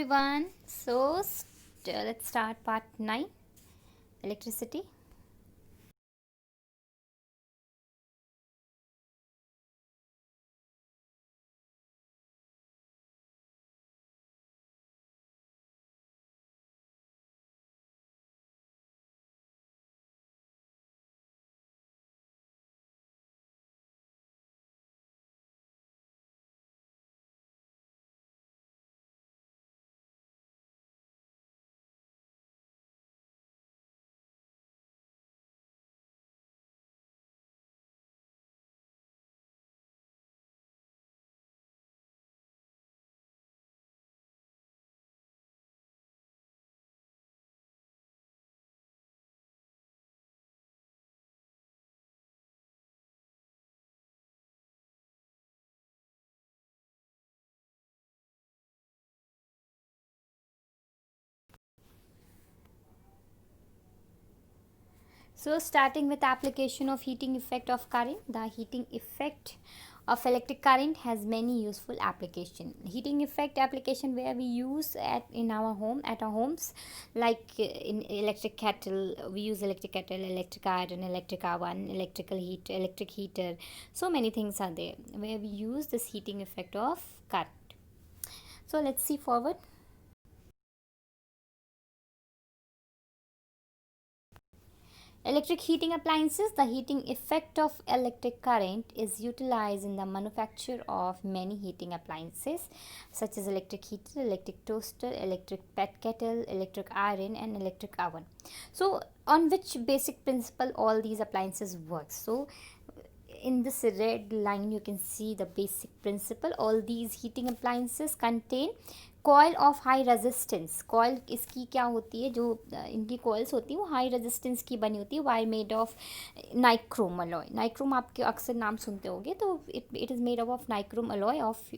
everyone. Let's start part 9, electricity. So starting with application of heating effect of current, the heating effect of electric current has many useful application. Heating effect application where we use in our home at our homes, like in electric kettle, we use electric kettle, electric iron, electric oven, electric heater. So many things are there where we use this heating effect of current. So let's see forward. Electric heating appliances. The heating effect of electric current is utilized in the manufacture of many heating appliances such as electric heater, electric toaster, electric pet kettle, electric iron and electric oven. So on which basic principle all these appliances work? So in this red line you can see the basic principle. All these heating appliances contain coil of high resistance. Coil इसकी क्या होती है, जो इनकी coils होती हैं वो high resistance की बनी होती है. Wire made of nichrome alloy. Nichrome आपके अक्सर नाम सुनते होंगे. तो it is made up of nichrome alloy of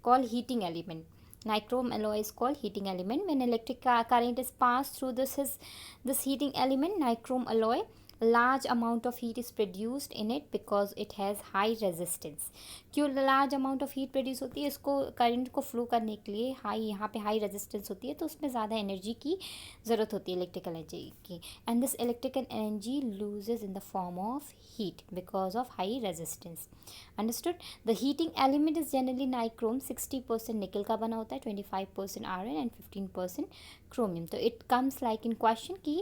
coil heating element. Nichrome alloy is called heating element. When electric current is passed through this heating element, nichrome alloy, large amount of heat is produced in it because it has high resistance. क्यों large amount of heat produce होती है? इसको current को flow करने के लिए यहाँ पे हाई रेजिस्टेंस होती है, तो उसमें ज़्यादा एनर्जी की ज़रूरत होती है, इलेक्ट्रिकल एनर्जी की. And this electrical energy loses in the form of heat because of high resistance. Understood. The heating element is generally nichrome. 60% निकल का बना होता है, 25% iron and 15% chromium. So it comes like in question ki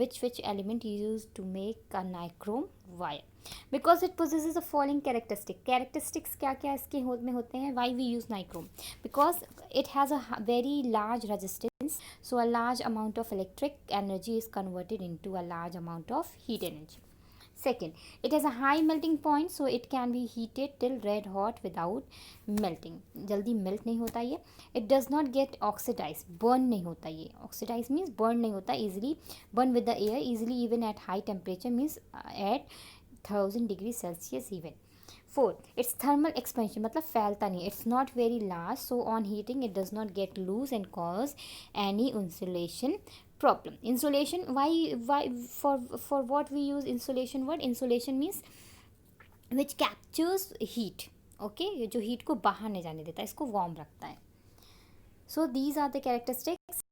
which element is used to make a nichrome wire, because it possesses the following characteristics. क्या क्या इसके में होते हैं? Why we use nichrome? Because it has a very large resistance, so a large amount of electric energy is converted into a large amount of heat energy. Second, it has a high melting point, so it can be heated till red hot without melting. जल्दी melt नहीं होता ये. It does not get oxidized. burn नहीं होता ये. Oxidize means burn नहीं होता easily. Burn with the air easily even at high temperature means at 1000 degrees Celsius even. 4. It's thermal expansion. मतलब फैलता नहीं. It's not very large, so on heating it does not get loose and cause any insulation problem. Insulation, why for what we use insulation word? Insulation means which captures heat. Okay, जो heat को बाहर नहीं जाने देता, इसको warm रखता है. So these are the characteristics.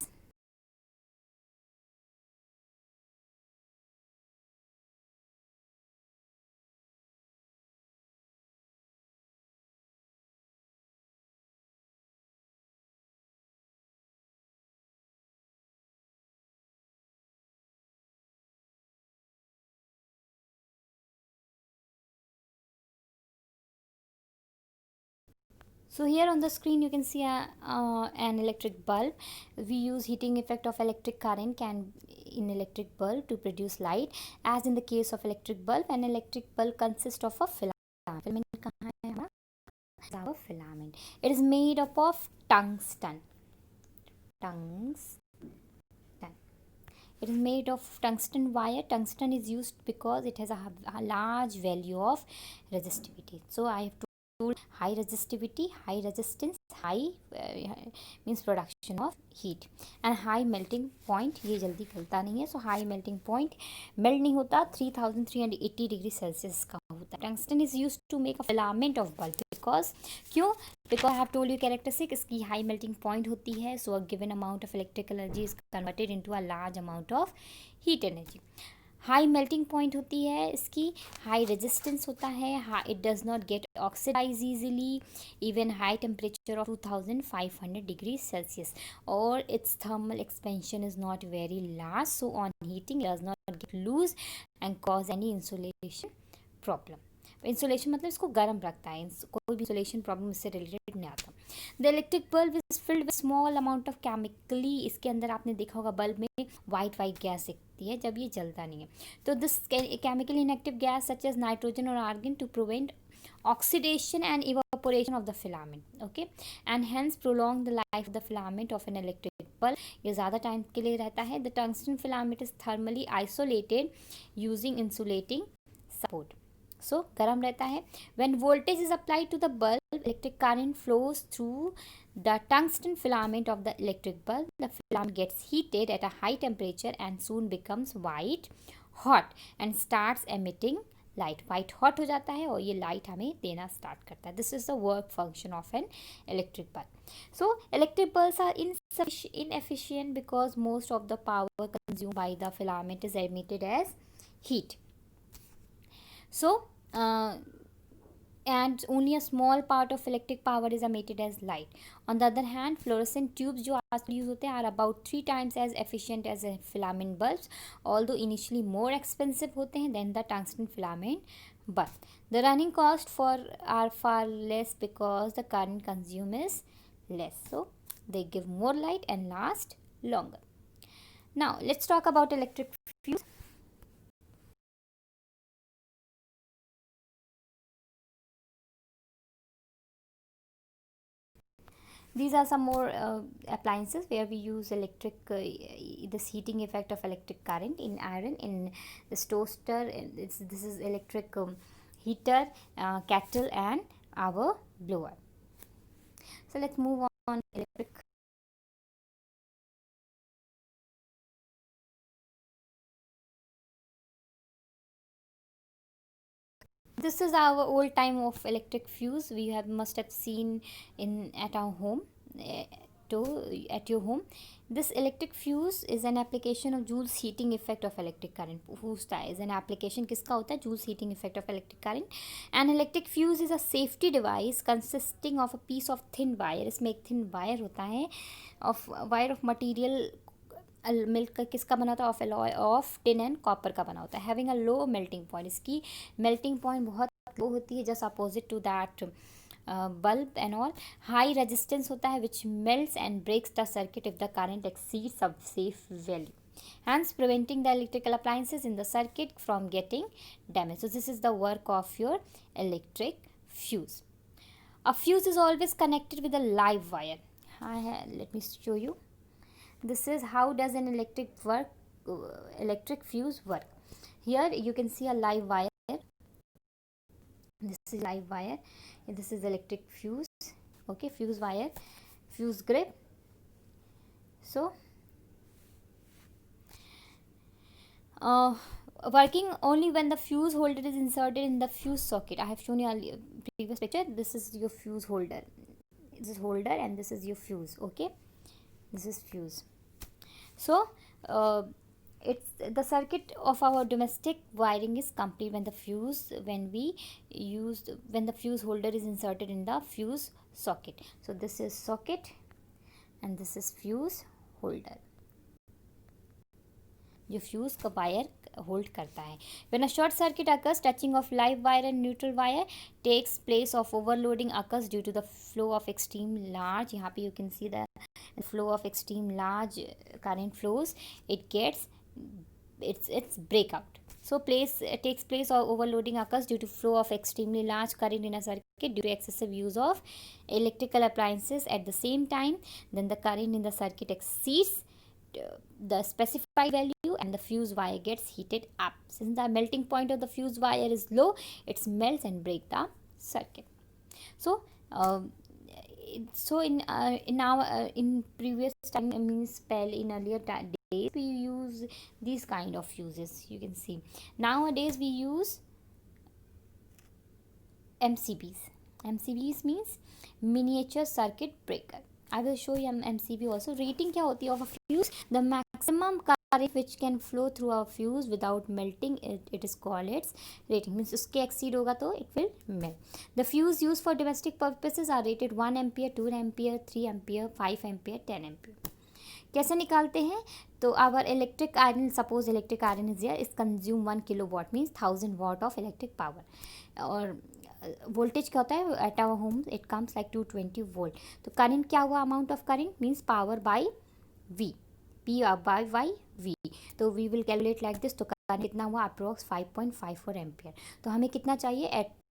So here on the screen you can see an electric bulb. We use heating effect of electric current in electric bulb to produce light. As in the case of electric bulb, an electric bulb consists of a filament. Filament कहाँ है हमारा? Our filament. It is made up of tungsten. It is made of tungsten wire. Tungsten is used because it has a large value of resistivity. So I have to high resistivity, high resistance, high means production of heat and high melting point, ये जल्दी गलता नहीं है. So high melting point, melt नहीं होता, 3380 degree Celsius का होता है. Tungsten is used to make a filament of bulb because क्यों? Because I have told you characteristic, इसकी high melting point होती है. So a given amount of electrical energy is converted into a large amount of heat energy. High melting point होती है इसकी, high resistance होता है, it does not get oxidize easily, even high temperature of 2500 degree Celsius, और its thermal expansion is not very large, so on heating does not get loose and cause any insulation problem. Insulation मतलब इसको गर्म रखता है, कोई भी insulation problem इससे related नहीं आता. The electric bulb is filled with small amount of chemically, इसके अंदर आपने देखा होगा बल्ब में वाइट गैस दिखती है जब ये जलता नहीं है. तो this chemically inactive gas such as nitrogen और argon to prevent oxidation and evaporation of the filament, okay, and hence prolong the life of the filament of an electric bulb. ये ज़्यादा टाइम के लिए रहता है. The tungsten filament is thermally isolated using insulating support. So गर्म रहता है. When voltage is applied to the bulb, electric current flows through the tungsten filament of the electric bulb. The filament gets heated at a high temperature and soon becomes white hot and starts emitting light. White hot हो जाता है और ये light हमें देना start करता है. This is the work function of an electric bulb. So electric bulbs are inefficient because most of the power consumed by the filament is emitted as heat. So and only a small part of electric power is emitted as light. On the other hand, fluorescent tubes जो आजकल use होते हैं are about 3 times as efficient as a filament bulbs, although initially more expensive होते हैं than the tungsten filament bulb. The running cost are far less because the current consumed is less, so they give more light and last longer. Now let's talk about electric fuse. These are some more appliances where we use electric this heating effect of electric current in iron, in this toaster. This is electric heater, kettle and our blower. So let's move on electric. This is our old time of electric fuse. We must have seen at our home, at your home. This electric fuse is an application of Joule's heating effect of electric current. पूछता is an application किसका होता है? Joule's heating effect of electric current. An electric fuse is a safety device consisting of a piece of thin wire. इसमें एक thin wire होता है, of wire of material milk का किसका बना होता है? Of alloy of tin and copper का बना होता है. Having a low melting point, इसकी मेल्टिंग पॉइंट बहुत लो होती है, just opposite to that bulb and all. High resistance होता है which melts and breaks the circuit if the current exceeds a safe value, hence preventing the electrical appliances in the circuit from getting damaged. So this is the work of your electric fuse. A fuse is always connected with a live wire. Let me show you. This is how does an electric fuse work. Here you can see a live wire. This is live wire. This is electric fuse. Okay, fuse wire, fuse grip. So working only when the fuse holder is inserted in the fuse socket. I have shown you a previous picture. This is your fuse holder. This is holder and this is your fuse. Okay, this is fuse. So it's the circuit of our domestic wiring is complete when the fuse when the fuse holder is inserted in the fuse socket. So this is socket and this is fuse holder, जो fuse का wire hold करता है. When a short circuit occurs, touching of live wire and neutral wire takes place of overloading occurs due to the flow of extreme large. यहाँ पे you can see the flow of extreme large current flows. It gets it's breakout. So takes place or overloading occurs due to flow of extremely large current in a circuit due to excessive use of electrical appliances at the same time. Then the current in the circuit exceeds the specified value and the fuse wire gets heated up. Since the melting point of the fuse wire is low, it melts and breaks the circuit. So in previous time, means in earlier days, we use these kind of fuses. You can see nowadays we use MCBs. MCBs means miniature circuit breaker. I will show you MCB also. Rating क्या होती है of a fuse? The maximum current which can flow through a fuse without melting it is called its rating. Means उसके exceed होगा तो it will melt. The fuse used for domestic purposes are rated 1 ampere, 2 ampere, 3 ampere, 5 ampere, 10 ampere. कैसे निकालते हैं? तो our electric iron, suppose electric iron is here, is consume 1 kilo watt, means 1000 watt of electric power. और voltage क्या होता है at our home? It comes like 220 volt. तो current क्या हुआ? Amount of current means power by V, P by Y V. तो we will calculate like this. तो current कितना हुआ? Approx 5.54 ampere. तो हमें कितना चाहिए? एट